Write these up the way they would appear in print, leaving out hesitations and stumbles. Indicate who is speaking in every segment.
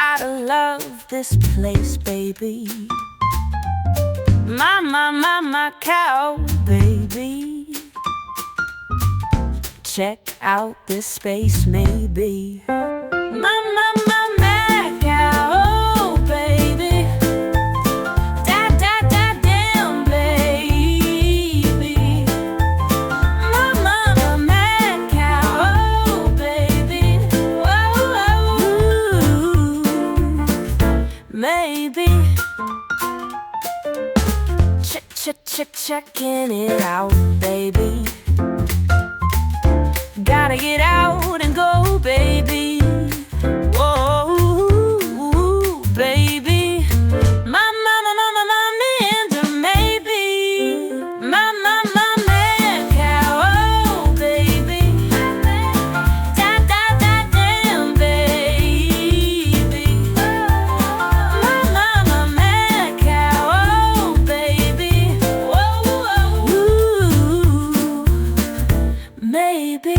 Speaker 1: gotta love this place, baby. My cow, baby. Check out this space, maybe. My Macau, oh, baby. Damn, baby. My Macau, oh, baby. Whoa, maybe. Checking it out, baby. Gotta get out and go, baby. Whoa, baby. My Meander, maybe. My Macau, oh, baby. Damn, baby. My Macau, oh, baby. Whoa, maybe.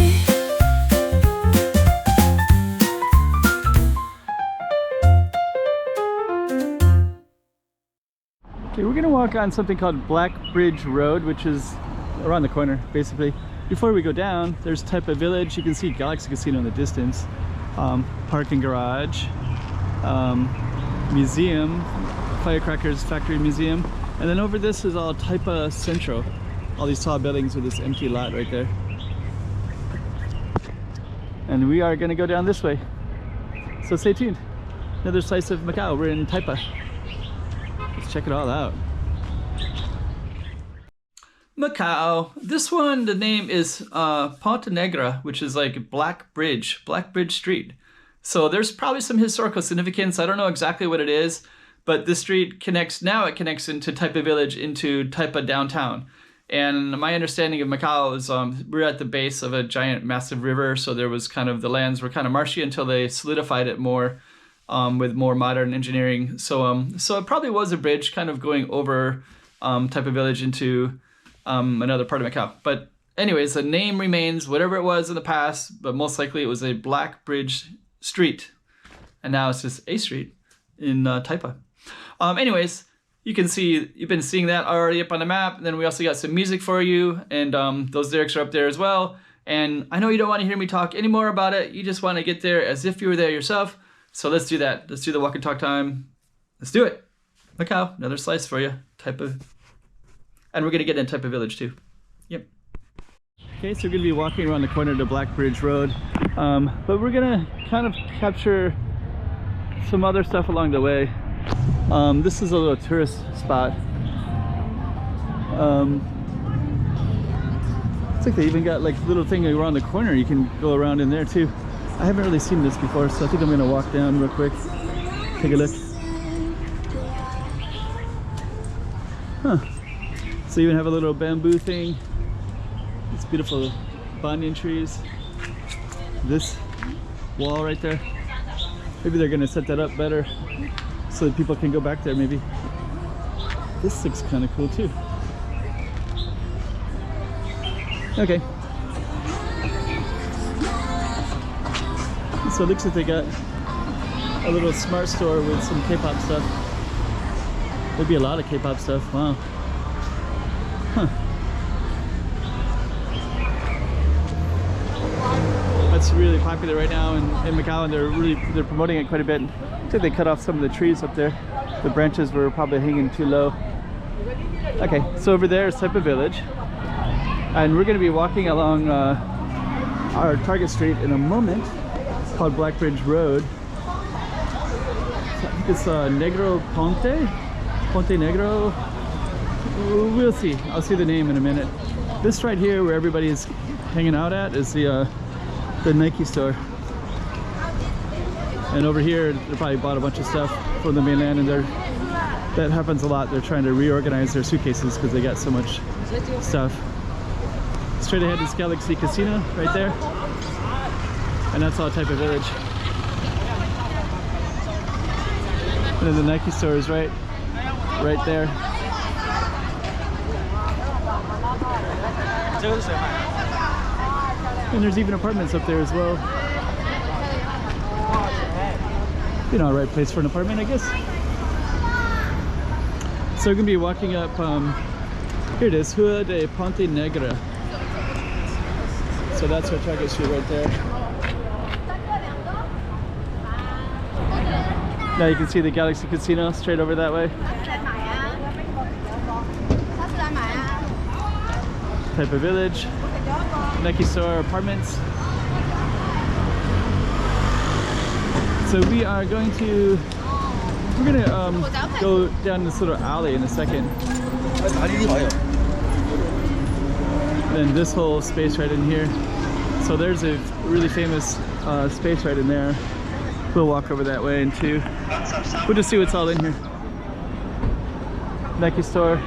Speaker 2: Okay, we're gonna walk on something called Black Bridge Road, which is around the corner, basically. Before we go down, there's Taipa Village. You can see Galaxy Casino in the distance. Parking garage, museum, firecrackers factory museum. And then over this is all Taipa Central. All these tall buildings with this empty lot right there. And we are gonna go down this way. So stay tuned. Another slice of Macau. We're in Taipa. Let's check it all out. Macau. This one, the name is Ponte Negra, which is like Black Bridge Street. So there's probably some historical significance. I don't know exactly what it is, but this street connects into Taipa Village, into Taipa downtown. And my understanding of Macau is we're at the base of a giant, massive river. So there was kind of, the lands were kind of marshy until they solidified it more with more modern engineering. So so it probably was a bridge kind of going over Taipa Village into another part of Macau. But anyways, the name remains whatever it was in the past, but most likely it was a Black Bridge Street. And now it's just a street in Taipa. Anyways, you can see, you've been seeing that already up on the map. And then we also got some music for you, and those lyrics are up there as well. And I know you don't want to hear me talk anymore about it. You just want to get there as if you were there yourself. So let's do that. Let's do the walk and talk time. Let's do it. Macau, another slice for you. Taipa. And we're going to get in Taipa Village too. Yep. Okay, so we're going to be walking around the corner to Black Bridge Road. But we're going to kind of capture some other stuff along the way. This is a little tourist spot. Looks like they even got like a little thing around the corner. You can go around in there too. I haven't really seen this before, so I think I'm gonna walk down real quick. Take a look. Huh. So you even have a little bamboo thing. It's beautiful banyan trees. This wall right there. Maybe they're gonna set that up better so that people can go back there maybe. This looks kind of cool too. Okay. So it looks like they got a little smart store with some K-pop stuff. There'd be a lot of K-pop stuff. Wow. Huh. That's really popular right now in Macau, and they're promoting it quite a bit. Looks like they cut off some of the trees up there. The branches were probably hanging too low. Okay, so over there is Taipa Village, and we're going to be walking along our target street in a moment. It's called Black Bridge Road. I think it's Negro Ponte Negro. We'll see. I'll see the name in a minute. This right here, where everybody is hanging out at, is the Nike store. And over here, they probably bought a bunch of stuff from the mainland, and that happens a lot. They're trying to reorganize their suitcases because they got so much stuff. Straight ahead is Galaxy Casino right there, and that's all Taipa Village. And then the Nike store is right there. And there's even apartments up there as well. you know, right place for an apartment, I guess. So we're gonna be walking up, here it is, Rua de Ponte Negra. So that's our target street right there. Now you can see the Galaxy Casino straight over that way. Type of village. Nike store, apartments. So we are going to, we're gonna go down this little alley in a second. And this whole space right in here. So there's a really famous space right in there. We'll walk over that way and too. We'll just see what's all in here. Nike store.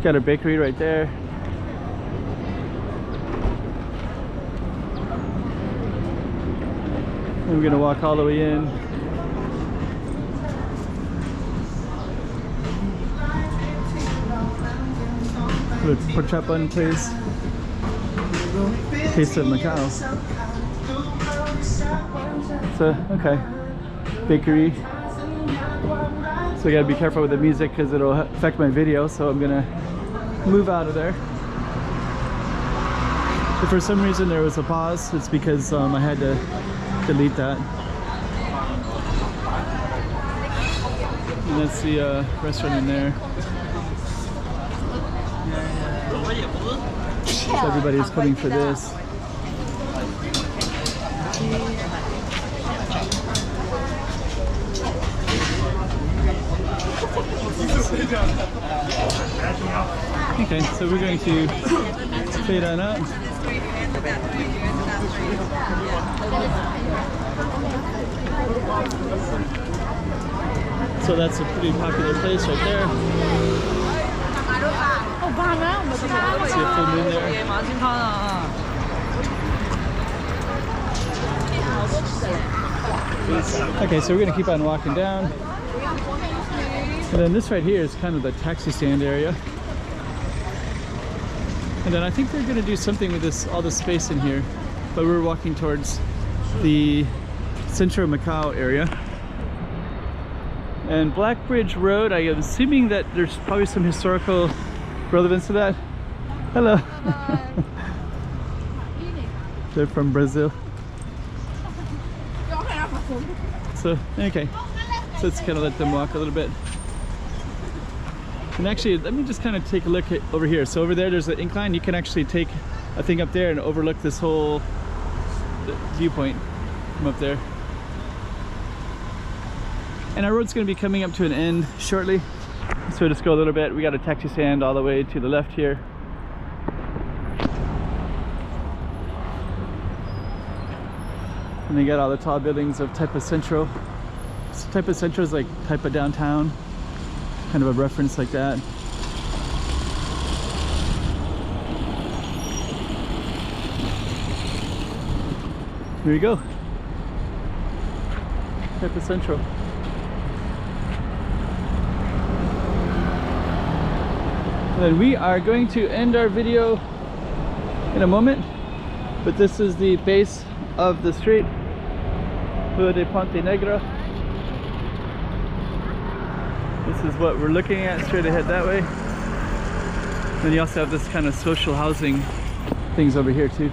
Speaker 2: Got a bakery right there. And we're gonna walk all the way in. The pork chop bun place. Taste of Macau. So, okay. Bakery. So I gotta be careful with the music because it'll affect my video, so I'm gonna move out of there. If for some reason there was a pause, it's because I had to delete that. And that's the restaurant in there. So everybody's coming for this. Okay, so we're going to fade on up. So that's a pretty popular place right there. See a full moon there. Okay, so we're gonna keep on walking down. And then this right here is kind of the taxi stand area. And then I think they're gonna do something with this, all this space in here. But we're walking towards the Central Macau area. And Black Bridge Road, I am assuming that there's probably some historical relevance to that. Hello. They're from Brazil. So, okay. So let's kind of let them walk a little bit. And actually, let me just kind of take a look at over here. So over there's an incline. You can actually take a thing up there and overlook this whole viewpoint from up there. And our road's going to be coming up to an end shortly. So just go a little bit. We got a taxi stand all the way to the left here. And they got all the tall buildings of Type of Central. So Type of Central is like Type of downtown. Kind of a reference like that. Here we go. Type of Central. And then we are going to end our video in a moment, but this is the base of the street, Rua de Ponte Negra. This is what we're looking at straight ahead that way. Then you also have this kind of social housing things over here too.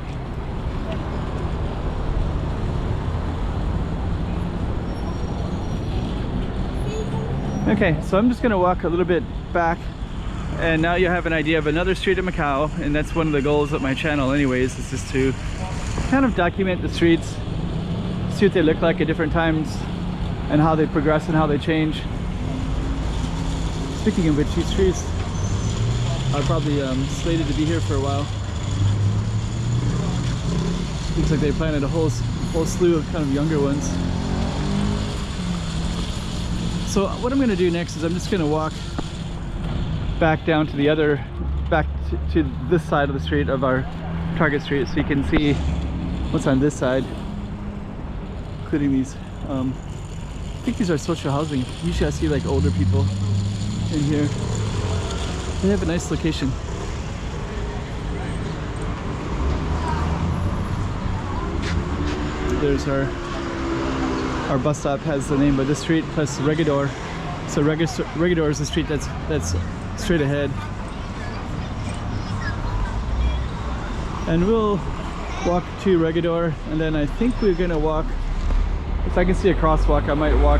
Speaker 2: Okay, so I'm just gonna walk a little bit back, and now you have an idea of another street in Macau, and that's one of the goals of my channel anyways, is just to kind of document the streets, see what they look like at different times, and how they progress and how they change. Speaking of which, these streets are probably slated to be here for a while. Looks like they planted a whole slew of kind of younger ones. So what I'm going to do next is I'm just going to walk back down to the other, back to this side of the street of our target street, so you can see what's on this side, including these. I think these are social housing. Usually I see like older people in here. They have a nice location. There's our our bus stop has the name of this street plus Regador. So Regador is the street that's straight ahead. And we'll walk to Regador, and then I think we're gonna walk, if I can see a crosswalk, I might walk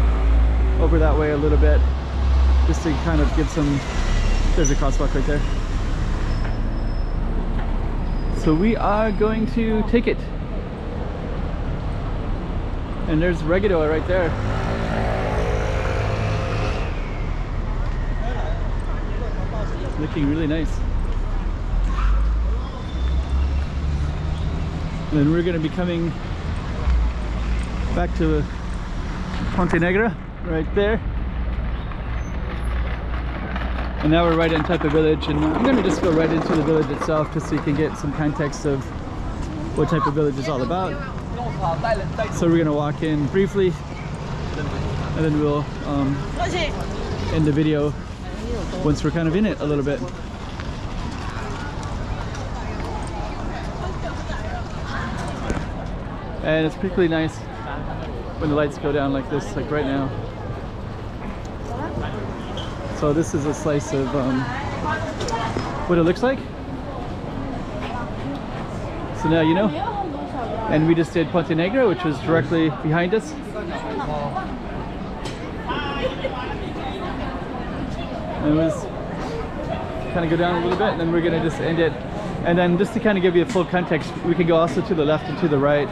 Speaker 2: over that way a little bit just to kind of get some, there's a crosswalk right there. So we are going to take it. And there's Regador right there. Looking really nice. And then we're going to be coming back to Ponte Negra right there. And now we're right in type of village, and I'm going to just go right into the village itself just so you can get some context of what type of village is all about. So we're going to walk in briefly, and then we'll end the video once we're kind of in it a little bit. And it's particularly nice when the lights go down like this, like right now. So this is a slice of what it looks like. So now you know. And we just did Ponte Negra, which was directly behind us. And it was kind of go down a little bit, and then we're gonna just end it. And then just to kind of give you a full context, we can go also to the left and to the right.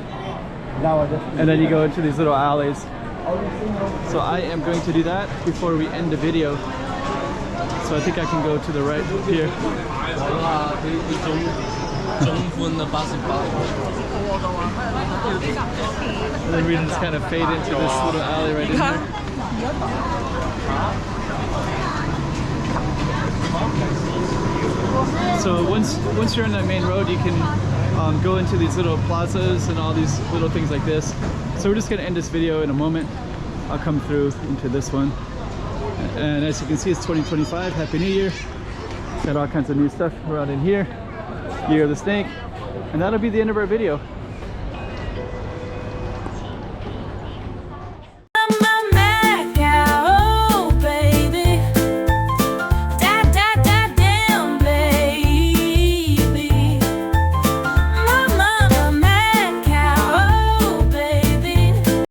Speaker 2: And then you go into these little alleys. So I am going to do that before we end the video. So I think I can go to the right here. And then we just kind of fade into this little alley right in here. So once you're on that main road, you can go into these little plazas and all these little things like this. So we're just going to end this video in a moment. I'll come through into this one. And as you can see, it's 2025. Happy New Year. Got all kinds of new stuff around in here. Year of the Snake. And that'll be the end of our video.